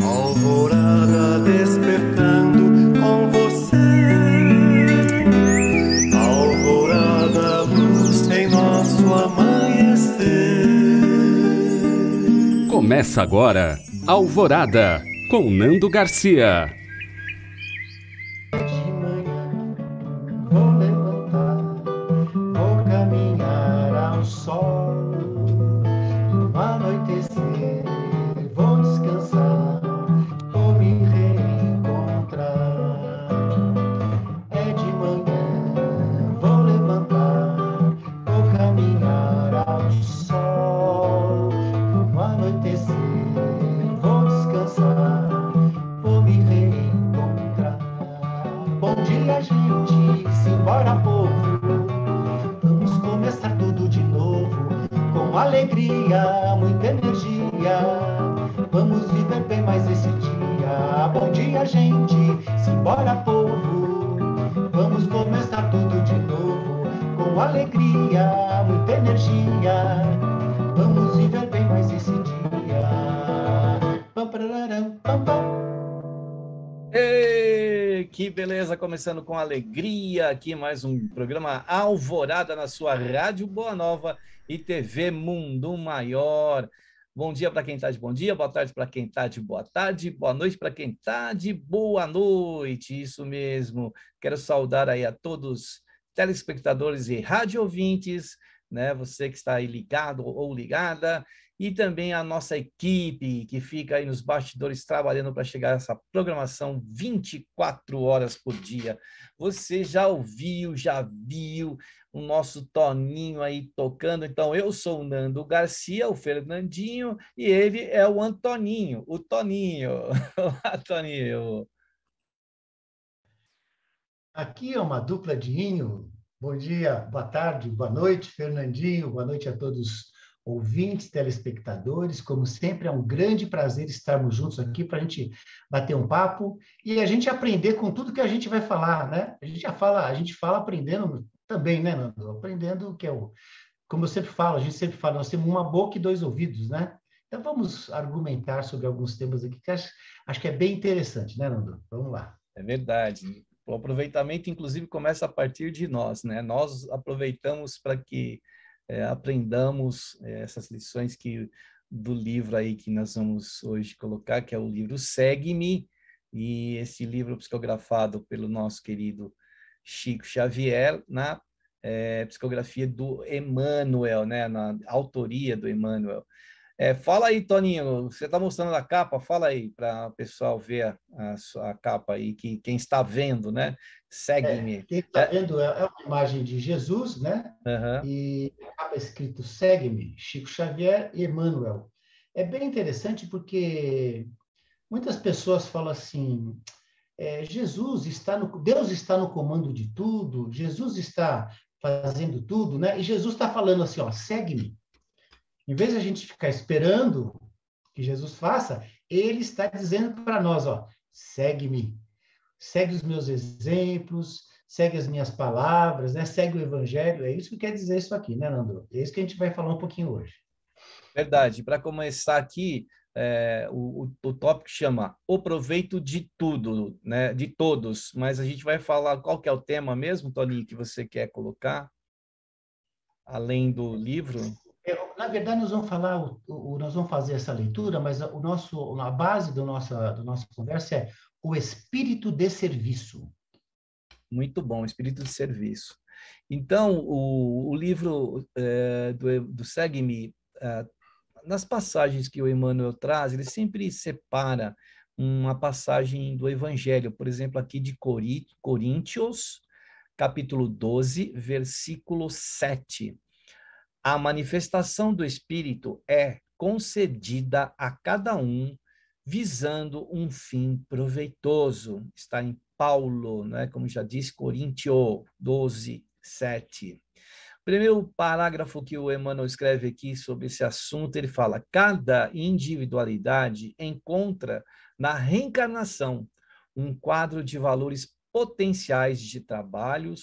Alvorada despertando com você. Alvorada, luz em nosso amanhecer. Começa agora, Alvorada, com Nando Garcia. De manhã vou levantar, vou caminhar ao sol. No anoitecer vou descansar, vou me reencontrar. É de manhã vou levantar, vou caminhar ao sol. No anoitecer vou descansar, vou me reencontrar. Bom dia, gente, simbora, povo. Vamos começar tudo de novo, com alegria, muita energia. Vamos viver bem mais esse dia. Bom dia, gente, simbora, povo. Vamos começar tudo de novo, com alegria, muita energia. Vamos viver bem mais esse dia. Pam, pararam, pam, pam. Ei, que beleza, começando com alegria aqui mais um programa Alvorada na sua Rádio Boa Nova e TV Mundo Maior. Bom dia para quem está de bom dia, boa tarde para quem está de boa tarde, boa noite para quem está de boa noite, isso mesmo. Quero saudar aí a todos telespectadores e rádio ouvintes, né? Você que está aí ligado ou ligada, e também a nossa equipe que fica aí nos bastidores trabalhando para chegar a essa programação 24 horas por dia. Você já ouviu, já viu o nosso Toninho aí tocando? Então, eu sou o Nando Garcia, o Fernandinho, e ele é o Antoninho, o Toninho. Olá, Toninho. Aqui é uma dupla de Inho. Bom dia, boa tarde, boa noite, Fernandinho. Boa noite a todos ouvintes, telespectadores. Como sempre, é um grande prazer estarmos juntos aqui para a gente bater um papo e a gente aprender com tudo que a gente vai falar, né? A gente fala aprendendo também, né, Nando? Aprendendo que é o, como eu sempre falo, a gente sempre fala, nós temos uma boca e dois ouvidos, né? Então vamos argumentar sobre alguns temas aqui que acho que é bem interessante, né, Nando? Vamos lá. É verdade. O aproveitamento, inclusive, começa a partir de nós, né? Nós aproveitamos para que aprendamos essas lições do livro aí que nós vamos hoje colocar, que é o livro Segue-me, e esse livro psicografado pelo nosso querido Chico Xavier, na psicografia do Emmanuel, né? Na autoria do Emmanuel. Fala aí, Toninho, você está mostrando a capa, fala aí para o pessoal ver a capa aí, que quem está vendo, né? Segue-me. Quem está vendo é uma imagem de Jesus, né? Aham. E acaba escrito Segue-me, Chico Xavier e Emmanuel. É bem interessante porque muitas pessoas falam assim, Deus está no comando de tudo, Jesus está fazendo tudo, né? E Jesus está falando assim, ó, segue-me. Em vez de a gente ficar esperando que Jesus faça, ele está dizendo para nós, ó, segue-me. Segue os meus exemplos, segue as minhas palavras, né? Segue o evangelho. É isso que quer dizer isso aqui, né, Nando? É isso que a gente vai falar um pouquinho hoje. Verdade. Para começar aqui, o tópico chama O Proveito de Tudo, né? De todos. Mas a gente vai falar qual que é o tema mesmo, Toninho, que você quer colocar, além do livro? Na verdade, nós vamos falar, nós vamos fazer essa leitura, mas a base da nossa conversa é o espírito de serviço. Muito bom, Espírito de Serviço. Então, o livro do Segue-me, nas passagens que o Emmanuel traz, ele sempre separa uma passagem do Evangelho, por exemplo, aqui de Coríntios, capítulo 12, versículo 7. A manifestação do Espírito é concedida a cada um visando um fim proveitoso. Está em Paulo, né? Como já disse, Coríntios 12, 7. Primeiro parágrafo que o Emmanuel escreve aqui sobre esse assunto, ele fala: cada individualidade encontra na reencarnação um quadro de valores potenciais de trabalho,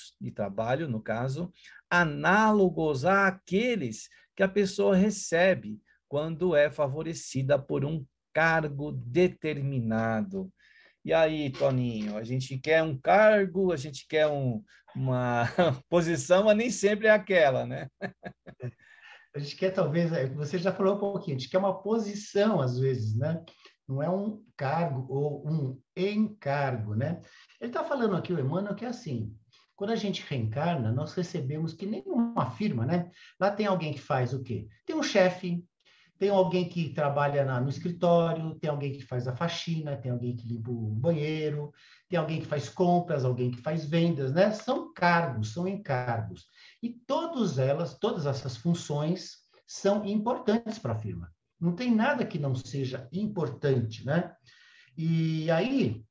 no caso, análogos àqueles que a pessoa recebe quando é favorecida por um cargo determinado. E aí, Toninho, a gente quer um cargo, a gente quer uma posição, mas nem sempre é aquela, né? A gente quer, talvez, você já falou um pouquinho, a gente quer uma posição, às vezes, né? Não é um cargo ou um encargo, né? Ele está falando aqui, o Emmanuel, que é assim, quando a gente reencarna, nós recebemos que nem uma firma, né? Lá tem alguém que faz o quê? Tem um chefe, tem alguém que trabalha no escritório, tem alguém que faz a faxina, tem alguém que limpa o banheiro, tem alguém que faz compras, alguém que faz vendas, né? São cargos, são encargos. E todas essas funções são importantes para a firma. Não tem nada que não seja importante, né? E aí,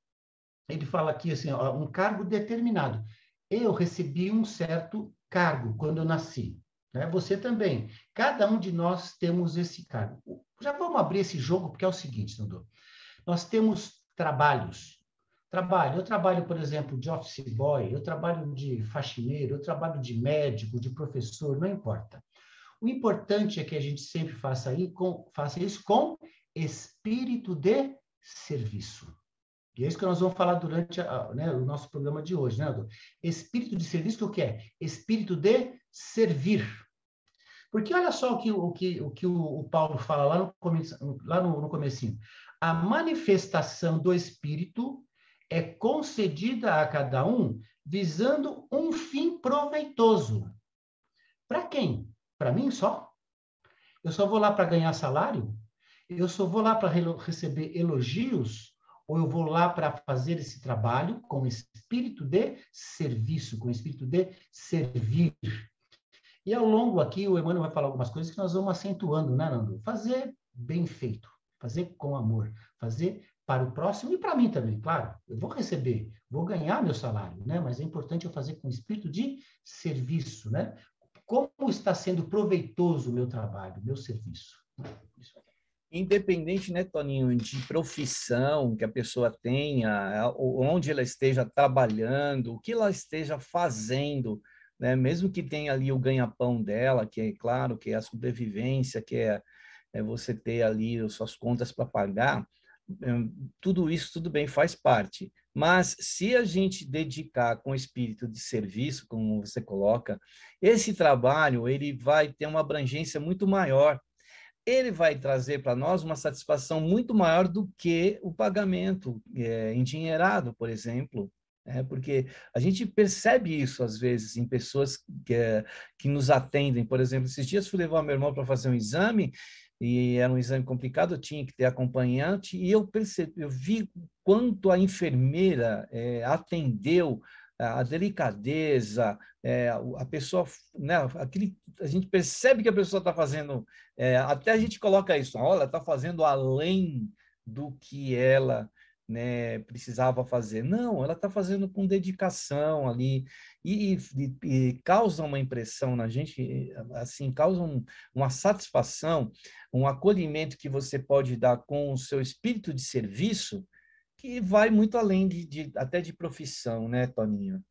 ele fala aqui assim, ó, um cargo determinado. Eu recebi um certo cargo quando eu nasci, né? Você também. Cada um de nós temos esse cargo. Já vamos abrir esse jogo, porque é o seguinte, Nando. Nós temos trabalhos. Eu trabalho, por exemplo, de office boy, eu trabalho de faxineiro, eu trabalho de médico, de professor, não importa. O importante é que a gente sempre faça isso com espírito de serviço. E é isso que nós vamos falar durante o nosso programa de hoje, né, Adu? Espírito de serviço, o que é? Espírito de servir. Porque olha só o Paulo fala lá no comecinho. A manifestação do Espírito é concedida a cada um visando um fim proveitoso. Para quem? Para mim só? Eu só vou lá para ganhar salário? Eu só vou lá para receber elogios? Ou eu vou lá para fazer esse trabalho com espírito de serviço, com espírito de servir? E ao longo aqui, o Emmanuel vai falar algumas coisas que nós vamos acentuando, né, Nando? Fazer bem feito, fazer com amor, fazer para o próximo e para mim também, claro. Eu vou receber, vou ganhar meu salário, né? Mas é importante eu fazer com espírito de serviço, né? Como está sendo proveitoso o meu trabalho, o meu serviço? Isso aí. Independente, né, Toninho, de profissão que a pessoa tenha, onde ela esteja trabalhando, o que ela esteja fazendo, né, mesmo que tenha ali o ganha-pão dela, que é claro, que é a sobrevivência, que é você ter ali as suas contas para pagar, tudo isso, tudo bem, faz parte. Mas se a gente dedicar com espírito de serviço, como você coloca, esse trabalho ele vai ter uma abrangência muito maior. Ele vai trazer para nós uma satisfação muito maior do que o pagamento endinheirado, por exemplo. Porque a gente percebe isso, às vezes, em pessoas que nos atendem. Por exemplo, esses dias fui levar meu irmão para fazer um exame, e era um exame complicado, eu tinha que ter acompanhante, e eu vi quanto a enfermeira atendeu, a delicadeza, a pessoa, né, a gente percebe que a pessoa está fazendo, até a gente coloca isso, olha, está fazendo além do que ela, né, precisava fazer. Não, ela está fazendo com dedicação ali e causa uma impressão na gente, assim, causa uma satisfação, um acolhimento que você pode dar com o seu espírito de serviço, que vai muito além até de profissão, né, Toninho?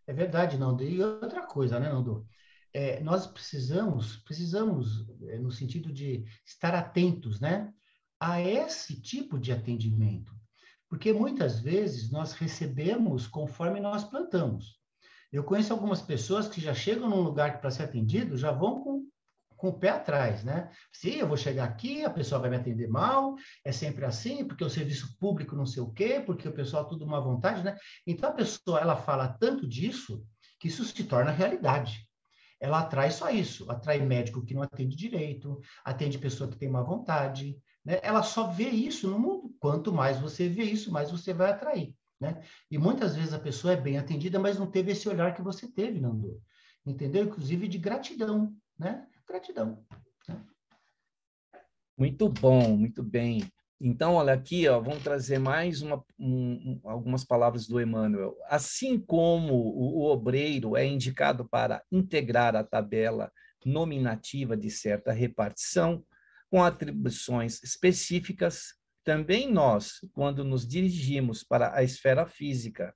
É verdade, Nando. E outra coisa, né, Nando? Nós precisamos, no sentido de estar atentos, né, a esse tipo de atendimento. Porque muitas vezes nós recebemos conforme nós plantamos. Eu conheço algumas pessoas que já chegam num lugar para ser atendido, já vão com o pé atrás, né? Se eu vou chegar aqui, a pessoa vai me atender mal, é sempre assim, porque o serviço público não sei o quê, porque o pessoal tudo má vontade, né? Então a pessoa, ela fala tanto disso que isso se torna realidade. Ela atrai só isso, atrai médico que não atende direito, atende pessoa que tem má vontade, né? Ela só vê isso no mundo. Quanto mais você vê isso, mais você vai atrair, né? E muitas vezes a pessoa é bem atendida, mas não teve esse olhar que você teve, Nando. Entendeu? Inclusive de gratidão, né? Gratidão. Né? Muito bom, muito bem. Então, olha aqui, ó, vamos trazer mais algumas palavras do Emmanuel. Assim como o obreiro é indicado para integrar a tabela nominativa de certa repartição, com atribuições específicas, também nós, quando nos dirigimos para a esfera física,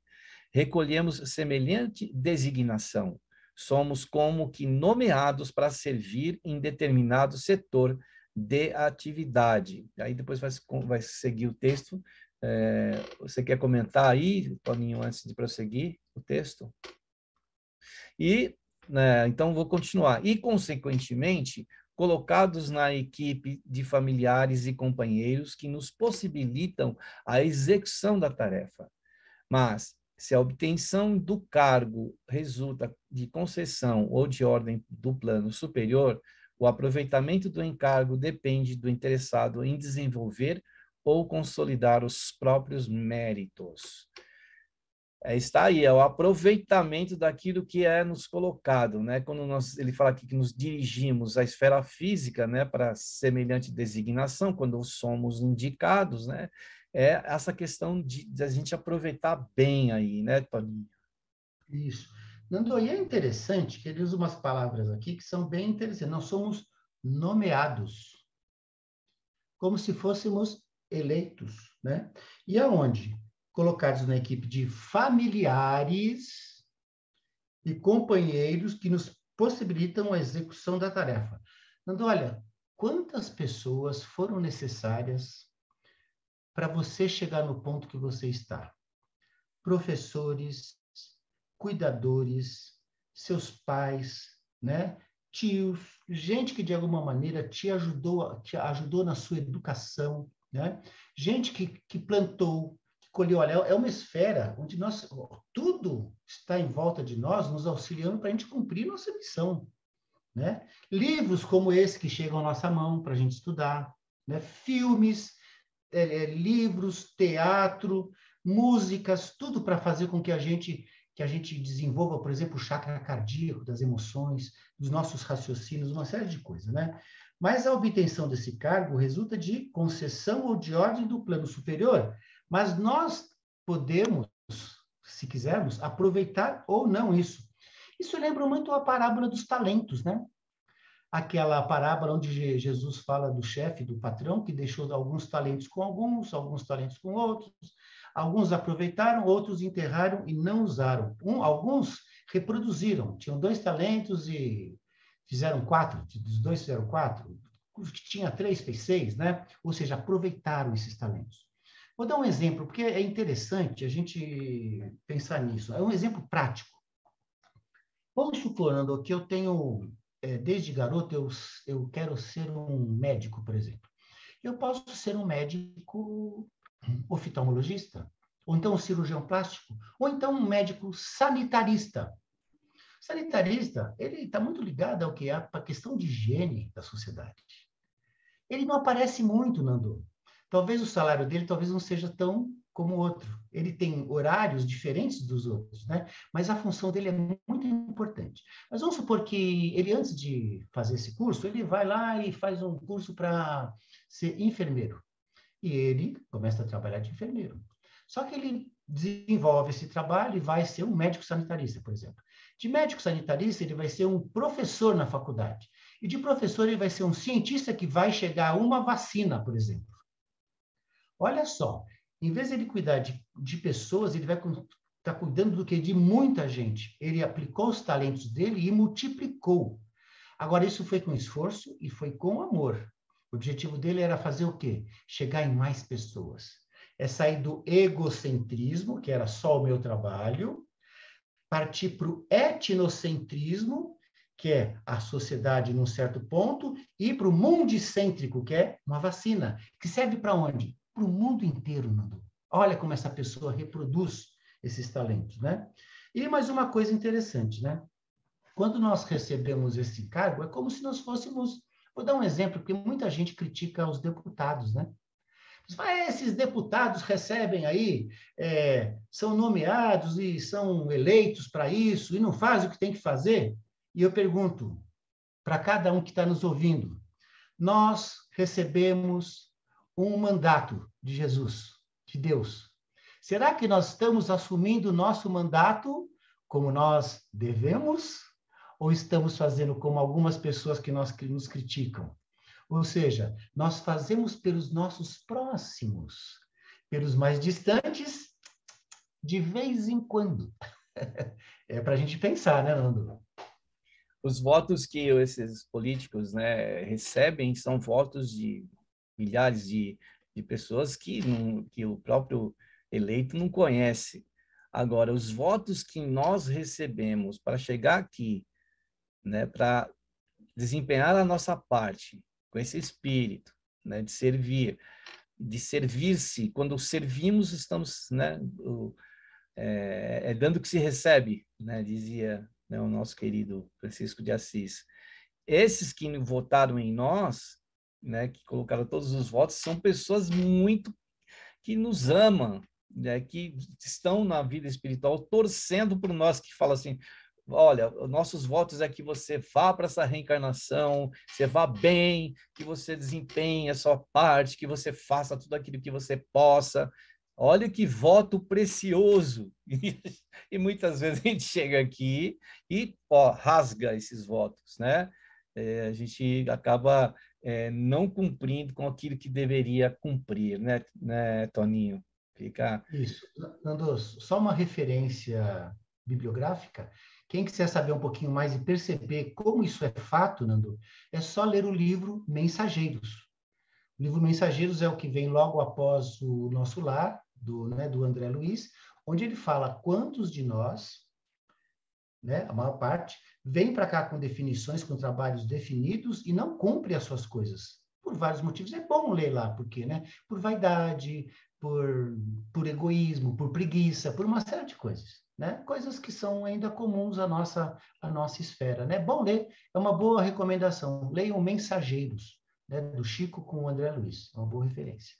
recolhemos semelhante designação. Somos como que nomeados para servir em determinado setor de atividade. Aí depois vai seguir o texto. Você quer comentar aí, Toninho, antes de prosseguir o texto? E, né, então, vou continuar. E, consequentemente, colocados na equipe de familiares e companheiros que nos possibilitam a execução da tarefa. Mas, se a obtenção do cargo resulta de concessão ou de ordem do plano superior, o aproveitamento do encargo depende do interessado em desenvolver ou consolidar os próprios méritos. Está aí, é o aproveitamento daquilo que é nos colocado, né? Quando ele fala aqui que nos dirigimos à esfera física, né, para semelhante designação, quando somos indicados, né? É essa questão de a gente aproveitar bem aí, né, Toninho? Isso. Nando, e é interessante que ele usa umas palavras aqui que são bem interessantes. Nós somos nomeados, como se fôssemos eleitos, né? E aonde? Colocados na equipe de familiares e companheiros que nos possibilitam a execução da tarefa. Nando, olha, quantas pessoas foram necessárias para você chegar no ponto que você está? Professores, cuidadores, seus pais, né? Tios, gente que de alguma maneira te ajudou na sua educação, né? Gente que plantou, que colheu. Olha, é uma esfera onde tudo está em volta de nós, nos auxiliando para a gente cumprir nossa missão, né? Livros como esse que chegam à nossa mão para a gente estudar, né? Filmes, livros, teatro, músicas, tudo para fazer com que a gente desenvolva, por exemplo, o chakra cardíaco, das emoções, dos nossos raciocínios, uma série de coisas, né? Mas a obtenção desse cargo resulta de concessão ou de ordem do plano superior, mas nós podemos, se quisermos, aproveitar ou não isso. Isso lembra muito a parábola dos talentos, né? Aquela parábola onde Jesus fala do chefe, do patrão, que deixou alguns talentos com alguns talentos com outros. Alguns aproveitaram, outros enterraram e não usaram. Alguns reproduziram. Tinham 2 talentos e fizeram 4. Dos 2 fizeram 4. Os que tinha 3 fez 6, né? Ou seja, aproveitaram esses talentos. Vou dar um exemplo, porque é interessante a gente pensar nisso. É um exemplo prático. Vamos supor, que eu tenho desde garoto, eu quero ser um médico, por exemplo. Eu posso ser um médico oftalmologista, ou então um cirurgião plástico, ou então um médico sanitarista. Sanitarista, ele está muito ligado ao que é a questão de higiene da sociedade. Ele não aparece muito, Nando. Talvez o salário dele talvez não seja tão como o outro. Ele tem horários diferentes dos outros, né? Mas a função dele é muito importante. Mas vamos supor que ele, antes de fazer esse curso, ele vai lá e faz um curso para ser enfermeiro. E ele começa a trabalhar de enfermeiro. Só que ele desenvolve esse trabalho e vai ser um médico sanitarista, por exemplo. De médico sanitarista, ele vai ser um professor na faculdade. E de professor, ele vai ser um cientista que vai chegar a uma vacina, por exemplo. Olha só, em vez de ele cuidar de pessoas, ele vai estar cuidando do que? De muita gente. Ele aplicou os talentos dele e multiplicou. Agora, isso foi com esforço e foi com amor. O objetivo dele era fazer o quê? Chegar em mais pessoas. É sair do egocentrismo, que era só o meu trabalho, partir para o etnocentrismo, que é a sociedade num certo ponto, e para o mundicêntrico, que é uma vacina, que serve para onde? Para o mundo inteiro, Nando. Olha como essa pessoa reproduz esses talentos, né? E mais uma coisa interessante, né? Quando nós recebemos esse cargo, é como se nós fôssemos... Vou dar um exemplo, porque muita gente critica os deputados, né? Esses deputados recebem aí, são nomeados e são eleitos para isso, e não fazem o que tem que fazer. E eu pergunto para cada um que está nos ouvindo, nós recebemos um mandato de Jesus, de Deus. Será que nós estamos assumindo o nosso mandato como nós devemos? Ou estamos fazendo como algumas pessoas que nos criticam? Ou seja, nós fazemos pelos nossos próximos, pelos mais distantes, de vez em quando. É para a gente pensar, né, Nando? Os votos que esses políticos, né, recebem são votos de milhares de pessoas que o próprio eleito não conhece. Agora, os votos que nós recebemos para chegar aqui, né, para desempenhar a nossa parte, com esse espírito, né, de servir-se. Quando servimos, estamos, né, dando que se recebe, né, dizia, né, o nosso querido Francisco de Assis. Esses que votaram em nós, né, que colocaram todos os votos, são pessoas muito que nos amam, né, que estão na vida espiritual torcendo por nós, que falam assim: olha, nossos votos é que você vá para essa reencarnação, você vá bem, que você desempenhe a sua parte, que você faça tudo aquilo que você possa. Olha que voto precioso! E muitas vezes a gente chega aqui e rasga esses votos, né? A gente acaba não cumprindo com aquilo que deveria cumprir, né, Toninho? Fica... Isso. Nando, só uma referência bibliográfica. Quem quiser saber um pouquinho mais e perceber como isso é fato, Nando, é só ler o livro Mensageiros. O livro Mensageiros é o que vem logo após o Nosso Lar, do André Luiz, onde ele fala quantos de nós, né, a maior parte, vem para cá com definições, com trabalhos definidos e não cumpre as suas coisas. Por vários motivos. É bom ler lá, porque, né? Por vaidade, por egoísmo, por preguiça, por uma série de coisas. Né? Coisas que são ainda comuns à nossa esfera. Né? Bom ler, é uma boa recomendação. Leiam Mensageiros, né? Do Chico com o André Luiz. É uma boa referência.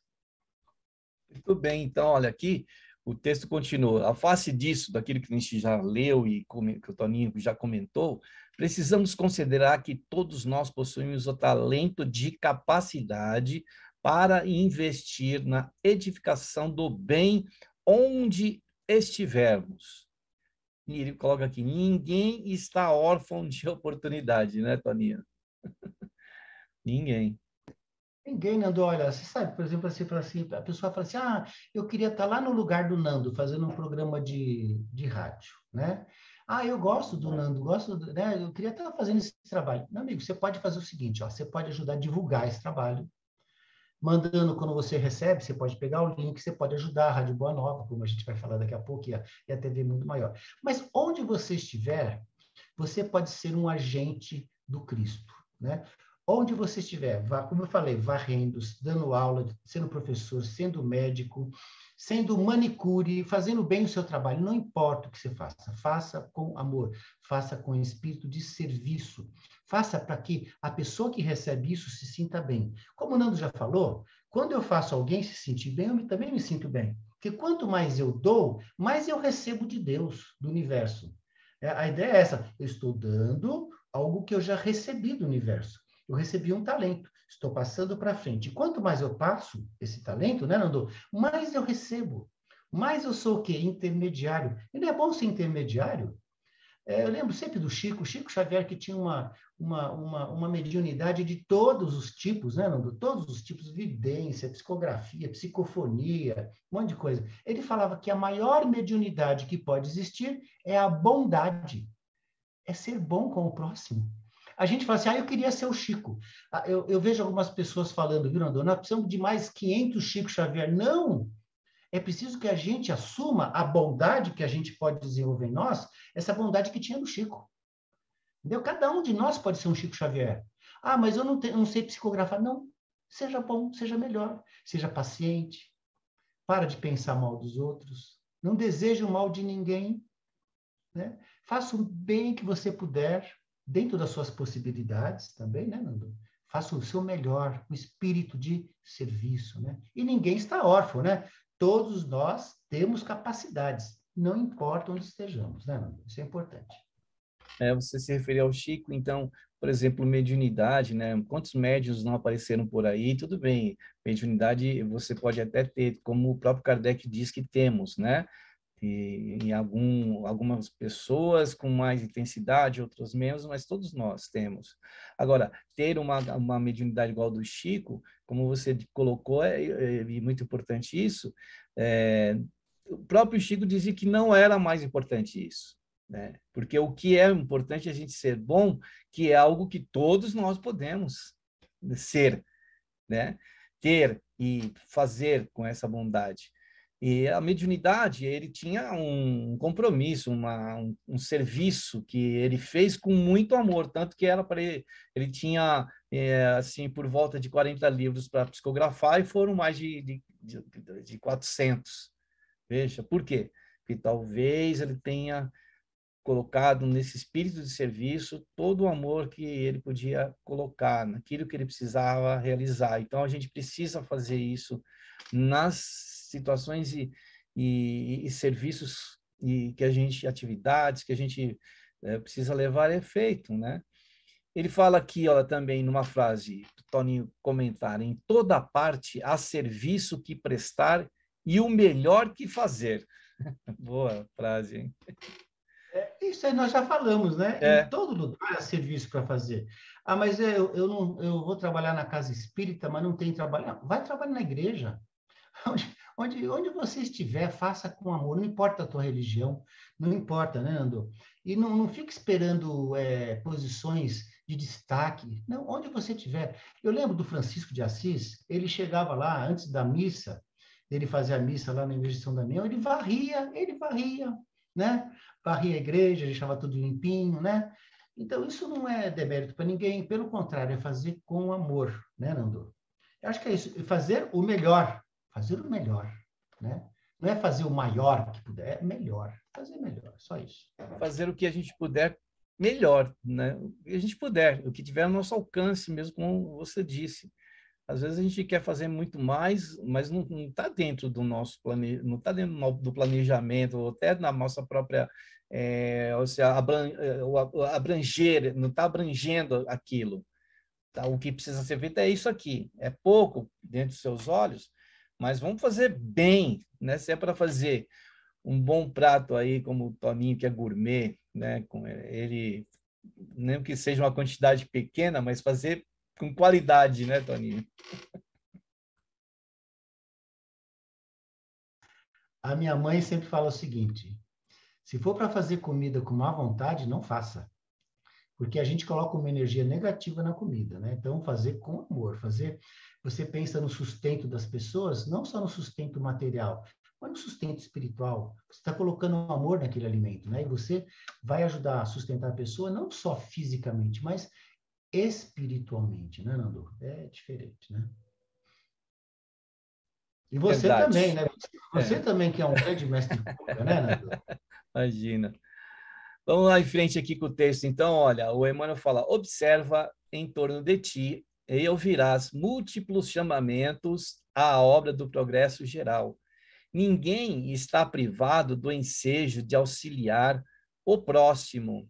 Muito bem, então, olha aqui, o texto continua. A face disso, daquilo que a gente já leu e que o Toninho já comentou, precisamos considerar que todos nós possuímos o talento de capacidade para investir na edificação do bem onde estivermos. E ele coloca aqui, ninguém está órfão de oportunidade, né, Toninho? Ninguém. Ninguém, Nando, olha, você sabe, por exemplo, assim, a pessoa fala assim, eu queria estar lá no lugar do Nando, fazendo um programa de rádio, né? Eu gosto do Nando, né? Eu queria estar fazendo esse trabalho. Meu amigo, você pode fazer o seguinte, ó, você pode ajudar a divulgar esse trabalho, mandando quando você recebe, você pode pegar o link, você pode ajudar a Rádio Boa Nova, como a gente vai falar daqui a pouco, e a TV Mundo Maior. Mas onde você estiver, você pode ser um agente do Cristo, né? Onde você estiver, como eu falei, varrendo, dando aula, sendo professor, sendo médico, sendo manicure, fazendo bem o seu trabalho, não importa o que você faça, faça com amor, faça com espírito de serviço, faça para que a pessoa que recebe isso se sinta bem. Como o Nando já falou, quando eu faço alguém se sentir bem, eu também me sinto bem. Porque quanto mais eu dou, mais eu recebo de Deus, do universo. A ideia é essa, eu estou dando algo que eu já recebi do universo. Eu recebi um talento, estou passando para frente. E quanto mais eu passo esse talento, né, Nando? Mais eu recebo. Mais eu sou o quê? Intermediário. E não é bom ser intermediário? Eu lembro sempre do Chico Xavier, que tinha uma mediunidade de todos os tipos, né, Nando? Todos os tipos, vidência, psicografia, psicofonia, um monte de coisa. Ele falava que a maior mediunidade que pode existir é a bondade, é ser bom com o próximo. A gente fala assim, eu queria ser o Chico. Eu vejo algumas pessoas falando, viu, Nando? Nós precisamos de mais 500 Chico Xavier. Não! É preciso que a gente assuma a bondade que a gente pode desenvolver em nós, essa bondade que tinha no Chico. Entendeu? Cada um de nós pode ser um Chico Xavier. Mas eu não sei psicografar. Não. Seja bom, seja melhor. Seja paciente. Para de pensar mal dos outros. Não deseje o mal de ninguém. Né? Faça o bem que você puder, dentro das suas possibilidades também, né, Nando? Faça o seu melhor, o espírito de serviço, né? E ninguém está órfão, né? Todos nós temos capacidades, não importa onde estejamos, né, Nando? Isso é importante. Você se referiu ao Chico, então, por exemplo, mediunidade, né? Quantos médiuns não apareceram por aí? Tudo bem, mediunidade você pode até ter, como o próprio Kardec diz que temos, né? E em algumas pessoas com mais intensidade, outras menos, mas todos nós temos. Agora, ter uma mediunidade igual do Chico, como você colocou, é muito importante isso, o próprio Chico dizia que não era mais importante isso. né? Porque o que é importante é a gente ser bom, que é algo que todos nós podemos ser, né? Ter e fazer com essa bondade. E a mediunidade, ele tinha um compromisso, um serviço que ele fez com muito amor, tanto que era para ele tinha, assim, por volta de 40 livros para psicografar e foram mais de 400. Veja, por quê? Porque talvez ele tenha colocado nesse espírito de serviço todo o amor que ele podia colocar naquilo que ele precisava realizar. Então, a gente precisa fazer isso nas situações e serviços e que a gente, atividades que a gente precisa levar a efeito, né? Ele fala aqui, ó, também numa frase, Toninho comentar, em toda parte há serviço que prestar e o melhor que fazer. Boa frase, hein? Isso aí nós já falamos, né? Em É, todo lugar há serviço para fazer. Ah, mas eu não, eu vou trabalhar na casa espírita, mas não tem trabalho. Vai trabalhar na igreja. Onde você estiver, faça com amor, não importa a tua religião, não importa, né, Nando? E não fique esperando posições de destaque, não, onde você estiver. Eu lembro do Francisco de Assis, ele chegava lá antes da missa, ele fazia a missa lá na igreja de São Damião, ele varria, né? Varria a igreja, deixava tudo limpinho, né? Então, isso não é demérito para ninguém, pelo contrário, é fazer com amor, né, Nando? Eu acho que é isso, fazer o melhor, né? Não é fazer o maior que puder, é melhor, fazer melhor, só isso. fazer o que a gente puder melhor, né? O que a gente puder, o que tiver ao nosso alcance, mesmo como você disse. Às vezes a gente quer fazer muito mais, mas não está dentro do nosso não está dentro do planejamento, ou até na nossa própria, ou seja, abranger, não está abrangendo aquilo. Tá? O que precisa ser feito é isso aqui. É pouco dentro dos seus olhos, mas vamos fazer bem, né? Se é para fazer um bom prato aí, como o Toninho, que é gourmet, né? Com ele, nem que seja uma quantidade pequena, mas fazer com qualidade, né, Toninho? A minha mãe sempre fala o seguinte: se for para fazer comida com má vontade, não faça. Porque a gente coloca uma energia negativa na comida, né? Então, fazer com amor, você pensa no sustento das pessoas, não só no sustento material, mas no sustento espiritual. Você está colocando amor naquele alimento, né? E você vai ajudar a sustentar a pessoa não só fisicamente, mas espiritualmente, né, Nando? É diferente, né? E você também, Verdade. né? Você É, também que é um grande mestre Cuca, né, Nando? imagina. Vamos lá em frente aqui com o texto. Então, olha, o Emmanuel fala: observa em torno de ti e ouvirás múltiplos chamamentos à obra do progresso geral. Ninguém está privado do ensejo de auxiliar o próximo,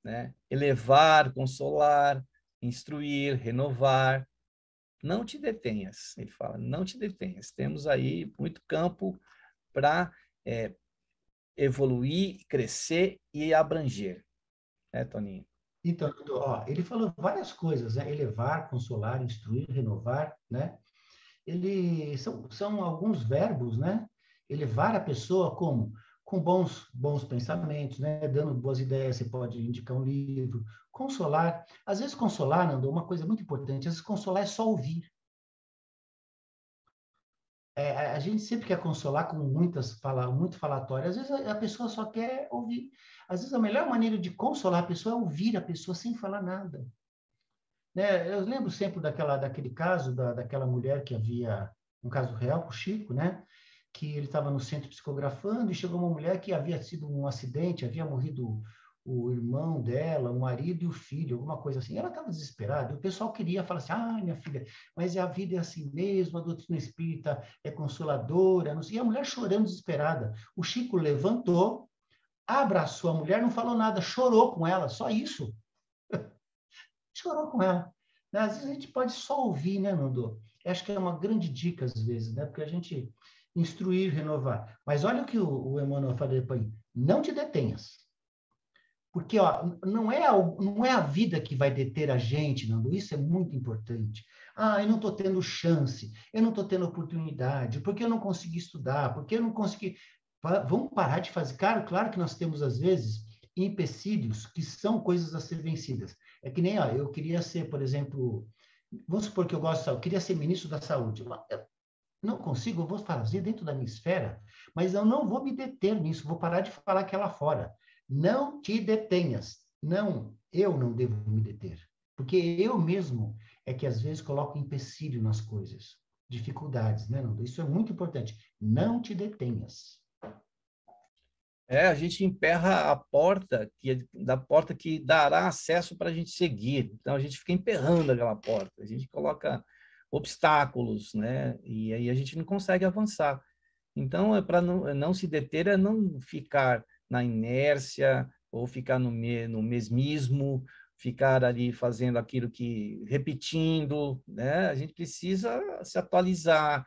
né? Elevar, consolar, instruir, renovar. Não te detenhas, ele fala, não te detenhas. Temos aí muito campo para evoluir, crescer e abranger, né, Toninho? Então, ó, ele falou várias coisas, né? Elevar, consolar, instruir, renovar, né? São alguns verbos, né? Elevar a pessoa como? Com bons pensamentos, né? Dando boas ideias, você pode indicar um livro. Consolar, às vezes consolar, Nando, uma coisa muito importante, às vezes consolar é só ouvir. A gente sempre quer consolar com muito falatório, às vezes a pessoa só quer ouvir. Às vezes a melhor maneira de consolar a pessoa é ouvir a pessoa sem falar nada. Né? Eu lembro sempre daquele caso daquela mulher que havia um caso real com o Chico, né? Que ele estava no centro psicografando e chegou uma mulher que havia sido um acidente, havia morrido o irmão dela, o marido e o filho, alguma coisa assim. Ela estava desesperada. O pessoal queria falar assim: ah, minha filha, mas a vida é assim mesmo, a doutrina espírita é consoladora. Não sei. E a mulher chorando desesperada. O Chico levantou, abraçou a mulher, não falou nada, chorou com ela, só isso. Chorou com ela. Né? Às vezes a gente pode só ouvir, né, Nando? Eu acho que é uma grande dica, às vezes, né? Porque a gente instruir, renovar. Mas olha o que o Emmanuel falou para mim. Não te detenhas. Porque ó, não é a vida que vai deter a gente, Nando. Isso é muito importante. Ah, eu não estou tendo chance, eu não estou tendo oportunidade, porque eu não consegui estudar, porque eu não consegui. Vamos parar de fazer. Claro que nós temos, às vezes, empecilhos que são coisas a ser vencidas. É que nem, ó, eu queria ser, por exemplo, vamos supor que eu queria ser ministro da Saúde. Eu não consigo, eu vou fazer dentro da minha esfera, mas eu não vou me deter nisso, vou parar de falar aqui lá fora. Não te detenhas. Não, eu não devo me deter. Porque eu mesmo é que às vezes coloco empecilho nas coisas, dificuldades, né, Nando? Isso é muito importante. Não te detenhas. A gente emperra a porta, da porta que dará acesso para a gente seguir. Então, a gente fica emperrando aquela porta, a gente coloca obstáculos, né? E aí a gente não consegue avançar. Então, é para não se deter, é não ficar na inércia ou ficar no mesmismo, ficar ali fazendo aquilo que repetindo, né? A gente precisa se atualizar,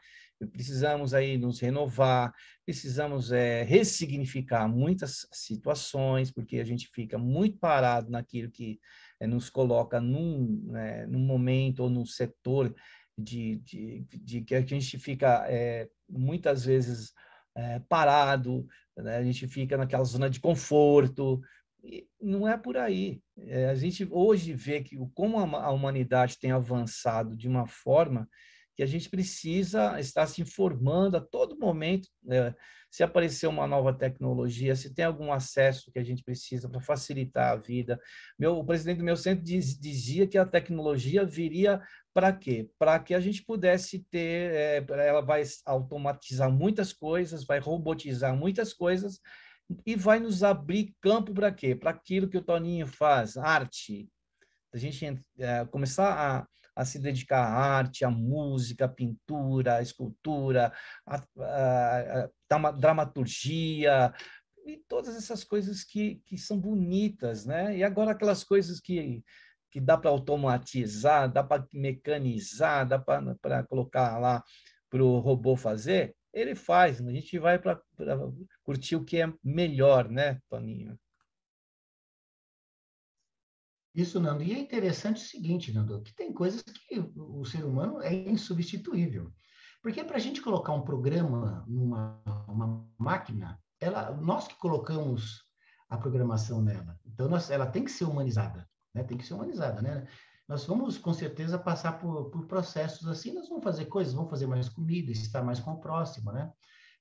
precisamos aí nos renovar, precisamos ressignificar muitas situações, porque a gente fica muito parado naquilo que nos coloca num momento ou num setor de que a gente fica muitas vezes parado, né? A gente fica naquela zona de conforto, e não é por aí. A gente hoje vê que como a humanidade tem avançado de uma forma que a gente precisa estar se informando a todo momento, né? Se aparecer uma nova tecnologia, se tem algum acesso que a gente precisa para facilitar a vida. O presidente do meu centro dizia que a tecnologia viria para quê? Para que a gente pudesse ter, ela vai automatizar muitas coisas, vai robotizar muitas coisas e vai nos abrir campo para quê? Para aquilo que o Toninho faz, arte. A gente começar a se dedicar à arte, à música, à pintura, à escultura, à dramaturgia, e todas essas coisas que são bonitas, né? E agora aquelas coisas que dá para automatizar, dá para mecanizar, dá para colocar lá para o robô fazer, ele faz. A gente vai para curtir o que é melhor, né, Toninho? Isso, Nando. E é interessante o seguinte, Nando, que tem coisas que o ser humano é insubstituível. Porque para a gente colocar um programa numa uma máquina, nós que colocamos a programação nela. Então, ela tem que ser humanizada, né? Tem que ser humanizada, né? Nós vamos, com certeza, passar por processos assim, nós vamos fazer coisas, vamos fazer mais comida, estar mais com o próximo, né?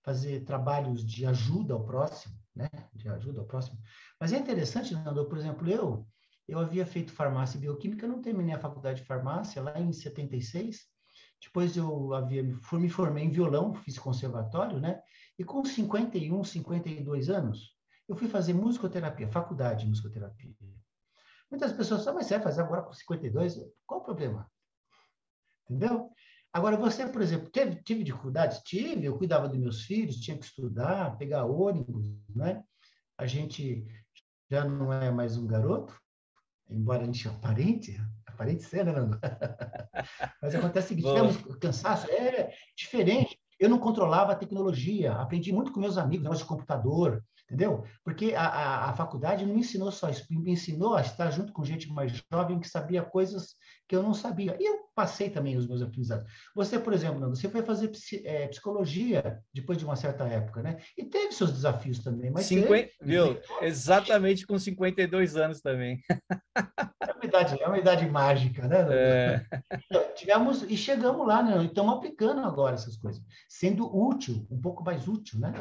Fazer trabalhos de ajuda ao próximo, né? De ajuda ao próximo. Mas é interessante, Nando, por exemplo, eu havia feito farmácia e bioquímica, não terminei a faculdade de farmácia lá em 76. Depois me formei em violão, fiz conservatório, né? E com 51, 52 anos, eu fui fazer musicoterapia, faculdade de musicoterapia. Muitas pessoas falam, mas você vai fazer agora com 52? Qual o problema? Entendeu? Agora, você, por exemplo, tive dificuldades? Tive, eu cuidava dos meus filhos, tinha que estudar, pegar ônibus, né? A gente já não é mais um garoto, embora a gente aparente ser, né, Nando? Mas acontece o seguinte, tivemos cansaço, é diferente. Eu não controlava a tecnologia, aprendi muito com meus amigos, negócio de computador, entendeu? Porque a faculdade não me ensinou só isso, me ensinou a estar junto com gente mais jovem que sabia coisas que eu não sabia. E eu passei também os meus aprendizados. Você, por exemplo, Nando, você foi fazer psicologia depois de uma certa época, né? E teve seus desafios também, mas você... Viu? Exatamente com 52 anos também. É uma idade mágica, né, Nando? É, Tivemos e chegamos lá, né? E estamos aplicando agora essas coisas, sendo útil, um pouco mais útil, né?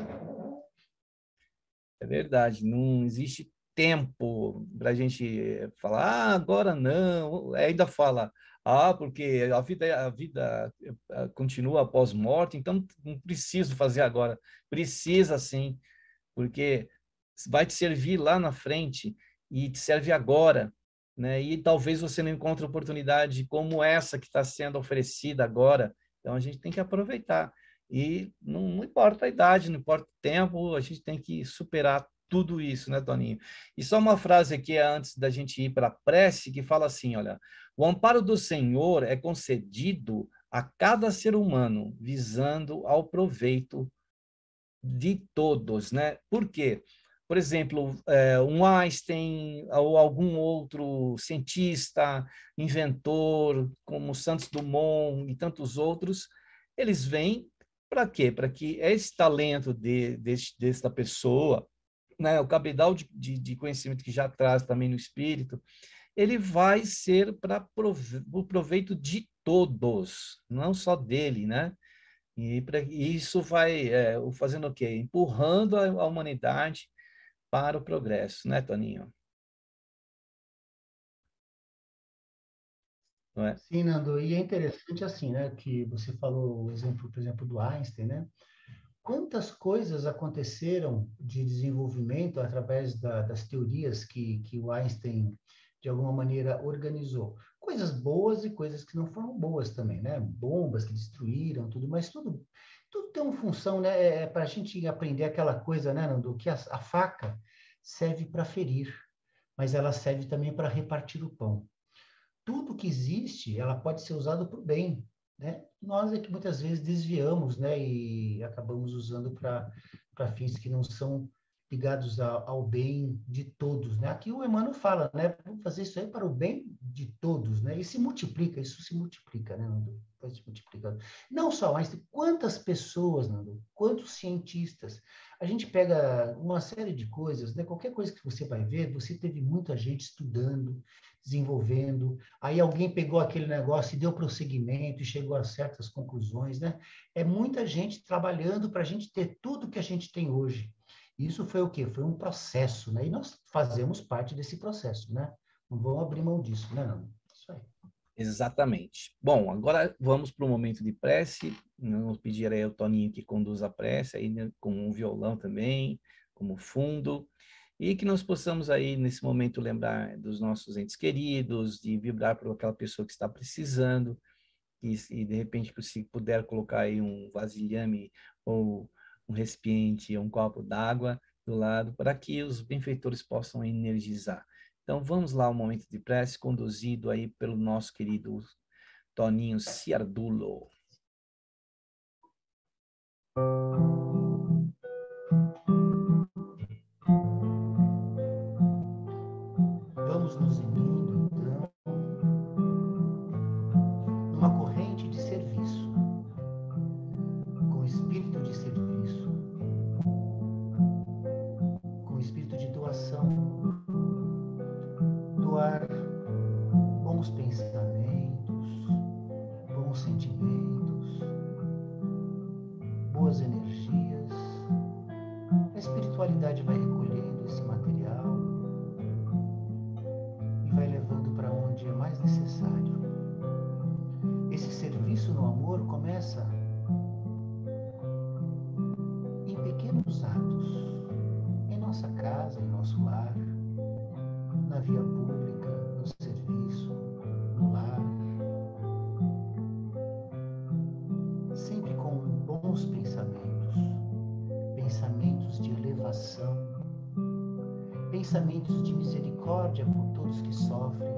é verdade, não existe tempo para a gente falar, agora não, ainda fala, porque a vida continua após morte, então não preciso fazer agora, precisa sim, porque vai te servir lá na frente e te serve agora, né? E talvez você não encontre oportunidade como essa que está sendo oferecida agora. Então a gente tem que aproveitar. E não importa a idade, não importa o tempo, a gente tem que superar tudo isso, né, Toninho? E só uma frase aqui antes da gente ir para a prece, que fala assim, olha, o amparo do Senhor é concedido a cada ser humano, visando ao proveito de todos, né? Por quê? Por exemplo, um Einstein ou algum outro cientista, inventor, como Santos Dumont e tantos outros, eles vêm para quê? Para que esse talento desta pessoa né, o cabedal de conhecimento que já traz também no espírito, ele vai ser para o proveito de todos, não só dele, né? E isso vai fazendo o quê? Empurrando a humanidade para o progresso, né, Toninho? Não é? Sim, Nando, e é interessante assim, né, que você falou o exemplo, por exemplo, do Einstein, né? Quantas coisas aconteceram de desenvolvimento através das teorias que o Einstein, de alguma maneira, organizou? Coisas boas e coisas que não foram boas também, né? Bombas que destruíram, tudo, mas tudo tem uma função, né? É para a gente aprender aquela coisa, né, Nando, que a faca serve para ferir, mas ela serve também para repartir o pão. Tudo que existe, ela pode ser usada para o bem, né? Nós é que muitas vezes desviamos, né? E acabamos usando para fins que não são ligados ao bem de todos, né? Aqui o Emmanuel fala, né? Vamos fazer isso aí para o bem de todos, né? E se multiplica, isso se multiplica, né, Nando? Vai se multiplicando. Não só Einstein, quantas pessoas, Nando? Quantos cientistas? A gente pega uma série de coisas, né? Qualquer coisa que você vai ver, você teve muita gente estudando, desenvolvendo. Aí alguém pegou aquele negócio e deu prosseguimento e chegou a certas conclusões, né? É muita gente trabalhando para a gente ter tudo que a gente tem hoje. Isso foi o quê? Foi um processo, né? E nós fazemos parte desse processo, né? Não vamos abrir mão disso, né? Não. Isso aí. Exatamente. Bom, agora vamos para o momento de prece. Vamos pedir aí ao Toninho que conduza a prece, aí, né, com um violão também, como fundo, e que nós possamos aí, nesse momento, lembrar dos nossos entes queridos, de vibrar por aquela pessoa que está precisando, e de repente, se puder colocar aí um vasilhame ou um recipiente, um copo d'água do lado, para que os benfeitores possam energizar. Então, vamos lá, um momento de prece, conduzido aí pelo nosso querido Toninho Ciardulo. Vamos nos unindo, então, numa corrente de serviço, com espírito de serviço, com espírito de doação, doar bons pensamentos, bons sentimentos, boas energias. A espiritualidade vai recolhendo esse material e vai levando para onde é mais necessário. Esse serviço no amor começa em pequenos atos, em nossa casa, em nosso lar, na via pública, no serviço, no lar, sempre com bons pensamentos, pensamentos de elevação, pensamentos de misericórdia por todos que sofrem,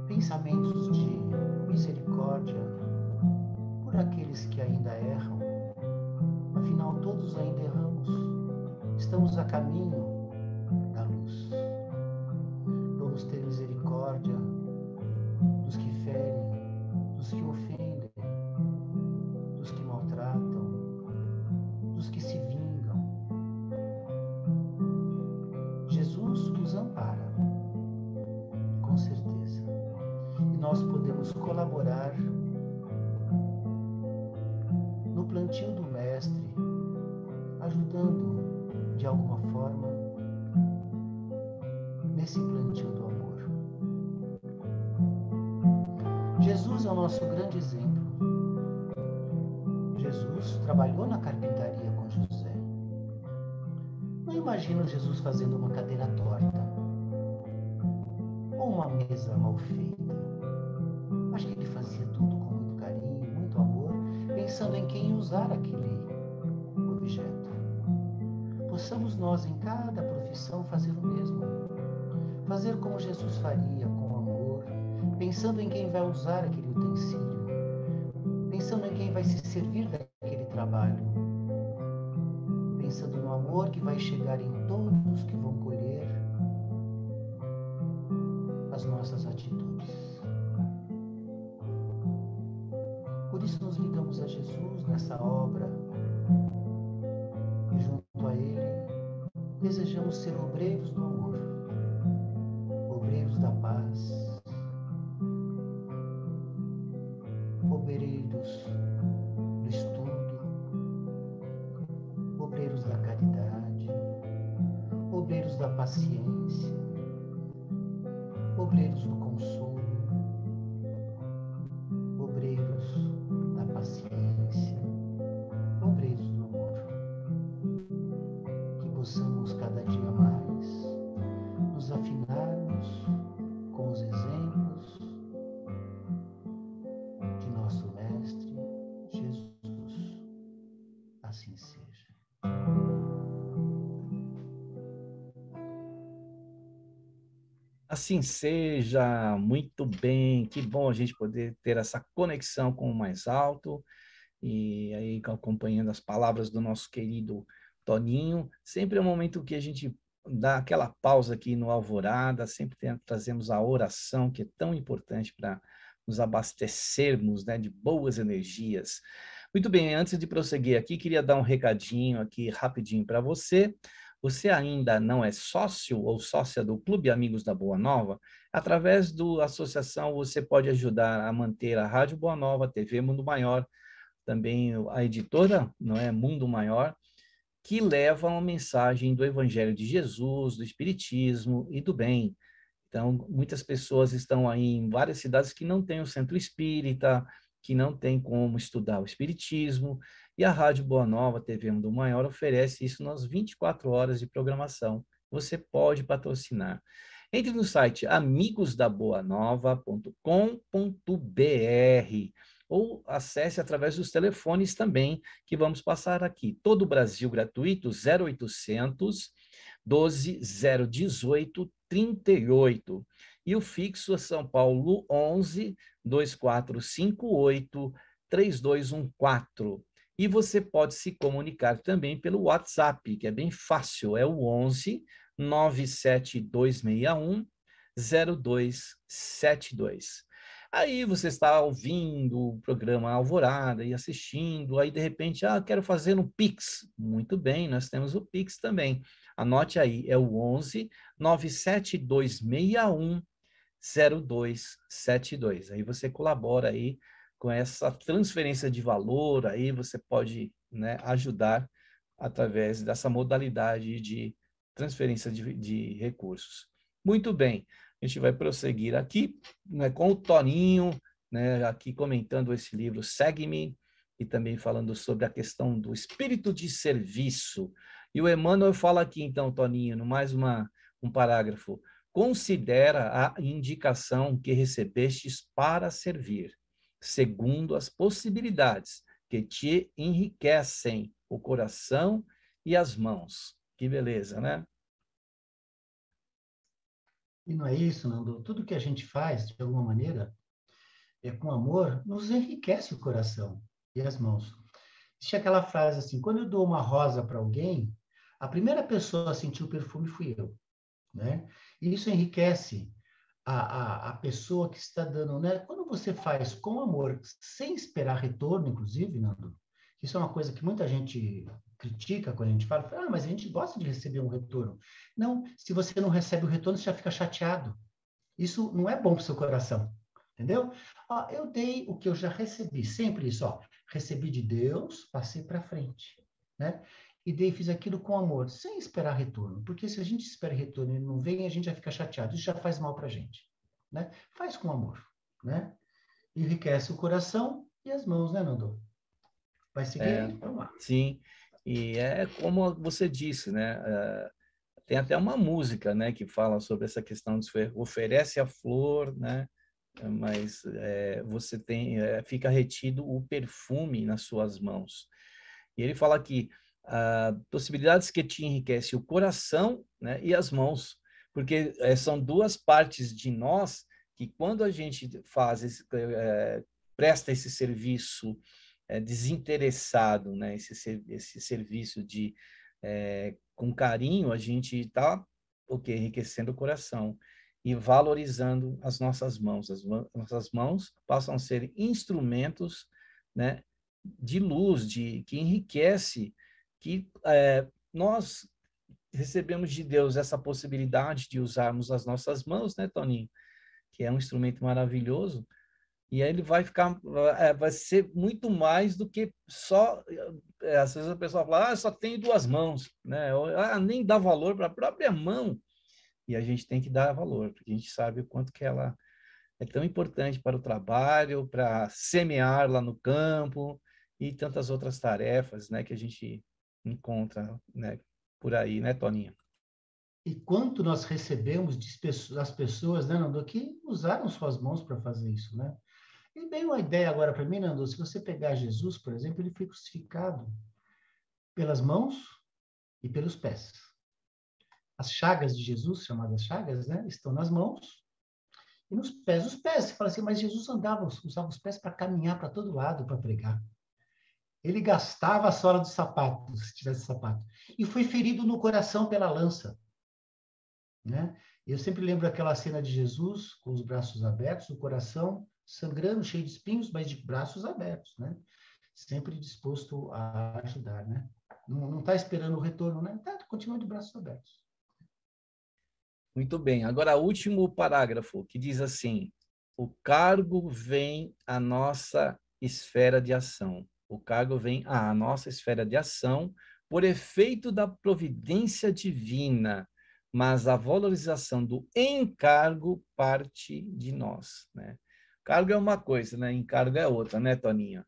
pensamentos de misericórdia por aqueles que ainda erram. Afinal, todos ainda erramos. Estamos a caminho da luz. Vamos ter misericórdia dos que ferem, dos que ofendem, dos que maltratam, dos que se vingam. Jesus nos ampara, com certeza. E nós podemos colaborar no plantio do Mestre, ajudando de alguma forma nesse plantio do amor. Jesus é o nosso grande exemplo. Jesus trabalhou na carpintaria com José. Não imagino Jesus fazendo uma cadeira torta ou uma mesa mal feita. Acho que ele fazia tudo com muito carinho, muito amor, pensando em quem usar aquele objeto. Possamos nós, em cada profissão, fazer o mesmo. Fazer como Jesus faria, com amor, pensando em quem vai usar aquele utensílio, pensando em quem vai se servir daquele trabalho, pensando no amor que vai chegar em todos que vão colher as nossas atitudes. Por isso nos ligamos a Jesus nessa obra e junto a Ele desejamos ser obreiros do amor, obreiros da paz, obreiros do estudo, obreiros da caridade, obreiros da paciência, obreiros do consolo, obreiros da paciência, obreiros do amor. Que possamos cada dia mais nos afinarmos com os exemplos de nosso Mestre Jesus. Assim seja. Assim seja, muito bem, que bom a gente poder ter essa conexão com o mais alto, e aí acompanhando as palavras do nosso querido Toninho. Sempre é um momento que a gente dá aquela pausa aqui no Alvorada, sempre trazemos a oração, que é tão importante para nos abastecermos, né, de boas energias. Muito bem, antes de prosseguir aqui, queria dar um recadinho aqui rapidinho para você. Você ainda não é sócio ou sócia do Clube Amigos da Boa Nova? Através da associação, você pode ajudar a manter a Rádio Boa Nova, TV Mundo Maior, também a editora, não é, Mundo Maior, que leva uma mensagem do Evangelho de Jesus, do Espiritismo e do bem. Então, muitas pessoas estão aí em várias cidades que não têm o centro espírita, que não tem como estudar o espiritismo, e a Rádio Boa Nova, TV Mundo Maior, oferece isso nas 24 horas de programação. Você pode patrocinar. Entre no site amigosdaboanova.com.br ou acesse através dos telefones também, que vamos passar aqui. Todo o Brasil gratuito, 0800 12 018 38. E o fixo é São Paulo 11 2458 3214. E você pode se comunicar também pelo WhatsApp, que é bem fácil, é o 11 97261 0272. Aí você está ouvindo o programa Alvorada e assistindo, aí de repente, quero fazer um Pix. Muito bem, nós temos o Pix também. Anote aí, é o 11 97261 0272. Aí você colabora aí com essa transferência de valor, aí você pode, né, ajudar através dessa modalidade de transferência de recursos. Muito bem, a gente vai prosseguir aqui, né, com o Toninho, né, aqui comentando esse livro Segue-me, e também falando sobre a questão do espírito de serviço. E o Emmanuel fala aqui, então, Toninho, no mais um parágrafo: considera a indicação que recebestes para servir, segundo as possibilidades que te enriquecem o coração e as mãos. Que beleza, né? E não é isso, Nando? Tudo que a gente faz, de alguma maneira, com amor, nos enriquece o coração e as mãos. Existe aquela frase assim: quando eu dou uma rosa para alguém, a primeira pessoa a sentir o perfume fui eu, né? E isso enriquece a pessoa que está dando, né? Quando você faz com amor, sem esperar retorno, inclusive, Nando, isso é uma coisa que muita gente critica quando a gente fala, mas a gente gosta de receber um retorno. Não, se você não recebe o retorno, você já fica chateado. Isso não é bom para o seu coração, entendeu? Eu dei o que eu já recebi, sempre isso, recebi de Deus, passei para frente, né? E dei, fiz aquilo com amor, sem esperar retorno, porque se a gente espera retorno e ele não vem, a gente já fica chateado, isso já faz mal para a gente, né? Faz com amor, né? Enriquece o coração e as mãos, né, Nando? Vai seguir? Vamos lá. Sim, e é como você disse, né? Tem até uma música, né, que fala sobre essa questão de oferece a flor, né? Mas você fica retido o perfume nas suas mãos. E ele fala aqui, possibilidades que te enriquecem o coração, né, e as mãos, porque são duas partes de nós que quando a gente presta esse serviço desinteressado, né, esse serviço com carinho, a gente está enriquecendo o coração e valorizando as nossas mãos. Nossas mãos passam a ser instrumentos, né, de luz, que enriquece, que nós recebemos de Deus essa possibilidade de usarmos as nossas mãos, né, Toninho? Que é um instrumento maravilhoso. E aí ele vai ser muito mais do que só, às vezes a pessoa fala, só tenho duas mãos, né? Ou, nem dá valor para a própria mão. E a gente tem que dar valor, porque a gente sabe o quanto que ela é tão importante para o trabalho, para semear lá no campo e tantas outras tarefas, né, que a gente encontra, né, por aí, né, Toninho? E quanto nós recebemos das pessoas, né, Nando, que usaram suas mãos para fazer isso, né? E veio uma ideia agora para mim, Nando, se você pegar Jesus, por exemplo, ele foi crucificado pelas mãos e pelos pés. As chagas de Jesus, chamadas chagas, né, estão nas mãos e nos pés. Os pés, você fala assim, mas Jesus usava os pés para caminhar para todo lado, para pregar. Ele gastava a sola do sapato, se tivesse sapato. E foi ferido no coração pela lança, né? Eu sempre lembro aquela cena de Jesus com os braços abertos, o coração sangrando, cheio de espinhos, mas de braços abertos, né? Sempre disposto a ajudar, né? Não está esperando o retorno, né? Continua de braços abertos. Muito bem. Agora, o último parágrafo, que diz assim: o cargo vem à nossa esfera de ação. O cargo vem à nossa esfera de ação por efeito da providência divina, mas a valorização do encargo parte de nós, né? Cargo é uma coisa, né? Encargo é outra, né, Toninha?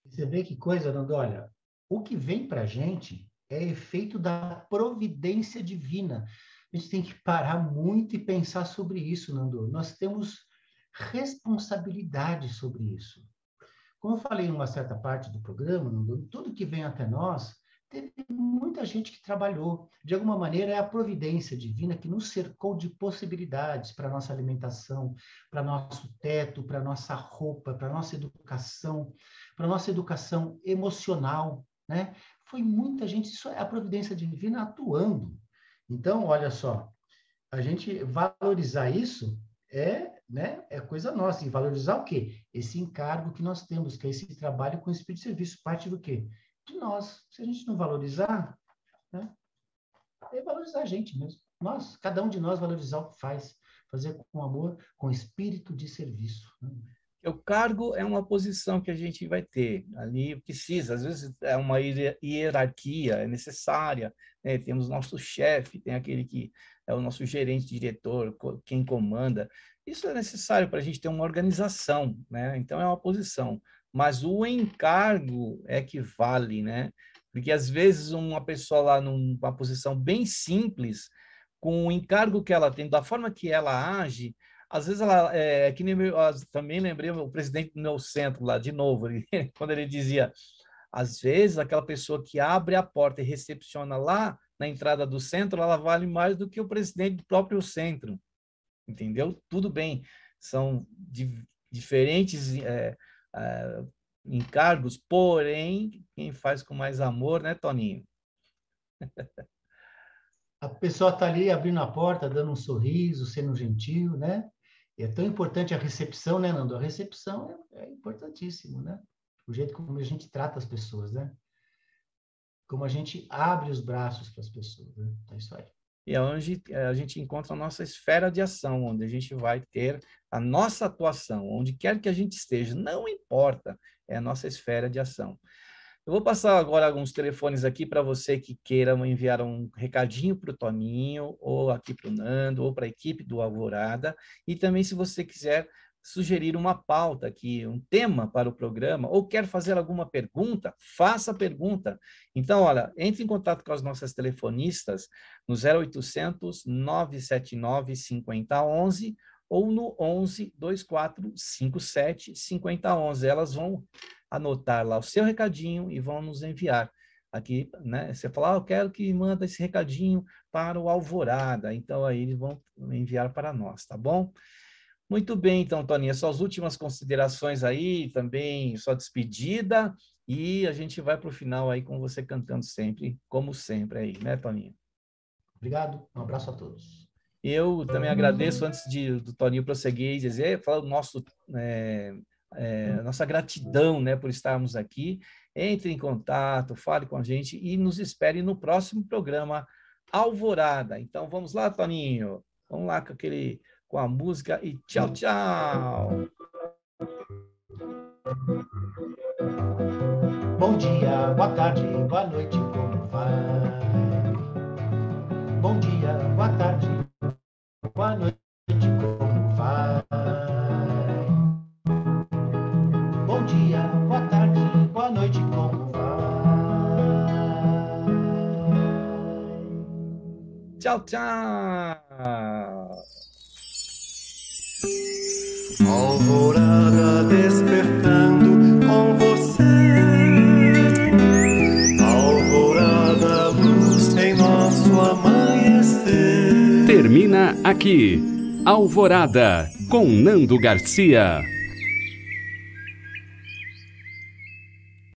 Você vê que coisa, Nando? Olha, o que vem para a gente é efeito da providência divina. A gente tem que parar muito e pensar sobre isso, Nando. Nós temos responsabilidade sobre isso. Como eu falei em uma certa parte do programa, Nando, tudo que vem até nós, teve muita gente que trabalhou. De alguma maneira, é a providência divina que nos cercou de possibilidades para a nossa alimentação, para nosso teto, para nossa roupa, para nossa educação, para nossa educação emocional, né? Foi muita gente, isso é a providência divina atuando. Então, olha só, a gente valorizar isso né, é coisa nossa. E valorizar o quê? Esse encargo que nós temos, que é esse trabalho com espírito de serviço. Parte do quê? De nós. Se a gente não valorizar, né, é valorizar a gente mesmo. Nós, cada um de nós valorizar o que faz. Fazer com amor, com espírito de serviço. Né? O cargo é uma posição que a gente vai ter ali, precisa, às vezes é uma hierarquia, é necessária, né? Temos nosso chefe, tem aquele que é o nosso gerente, diretor, quem comanda. Isso é necessário para a gente ter uma organização, né? Então é uma posição, mas o encargo é que vale, né? Porque às vezes uma pessoa lá numa posição bem simples, com o encargo que ela tem, da forma que ela age, às vezes ela que nem também lembrei o presidente do meu centro lá de novo, quando ele dizia, às vezes aquela pessoa que abre a porta e recepciona lá na entrada do centro, ela vale mais do que o presidente do próprio centro, entendeu? Tudo bem, são diferentes encargos, porém quem faz com mais amor, né, Toninho? A pessoa está ali abrindo a porta, dando um sorriso, sendo gentil, né? E é tão importante a recepção, né, Nando? A recepção é importantíssimo, né? O jeito como a gente trata as pessoas, né? Como a gente abre os braços para as pessoas, né? É isso aí. E é onde a gente encontra a nossa esfera de ação, onde a gente vai ter a nossa atuação, onde quer que a gente esteja, não importa, é a nossa esfera de ação. Eu vou passar agora alguns telefones aqui para você que queira enviar um recadinho para o Toninho, ou aqui para o Nando, ou para a equipe do Alvorada. E também, se você quiser sugerir uma pauta aqui, um tema para o programa, ou quer fazer alguma pergunta, faça a pergunta. Então, olha, entre em contato com as nossas telefonistas no 0800 979 5011 ou no 11 2457 5011. Elas vão anotar lá o seu recadinho e vão nos enviar aqui, né? Você fala, eu quero que manda esse recadinho para o Alvorada. Então, aí eles vão enviar para nós, tá bom? Muito bem, então, Toninha, suas últimas considerações aí, também sua despedida, e a gente vai para o final aí com você cantando sempre, como sempre aí, né, Toninha? Obrigado, um abraço a todos. Eu também agradeço, antes do Toninho prosseguir e dizer, falar do nosso nossa gratidão, né, por estarmos aqui. Entre em contato, fale com a gente e nos espere no próximo programa Alvorada. Então vamos lá, Toninho. Vamos lá com a música e tchau, tchau. Bom dia, boa tarde, boa noite, como vai? Bom dia, boa tarde, boa noite, como vai? Bom dia, boa tarde, boa noite, como vai? Tchau, tchau. Alvorada despertando com você. Alvorada, luz em nosso amanhecer. Termina aqui, Alvorada, com Nando Garcia.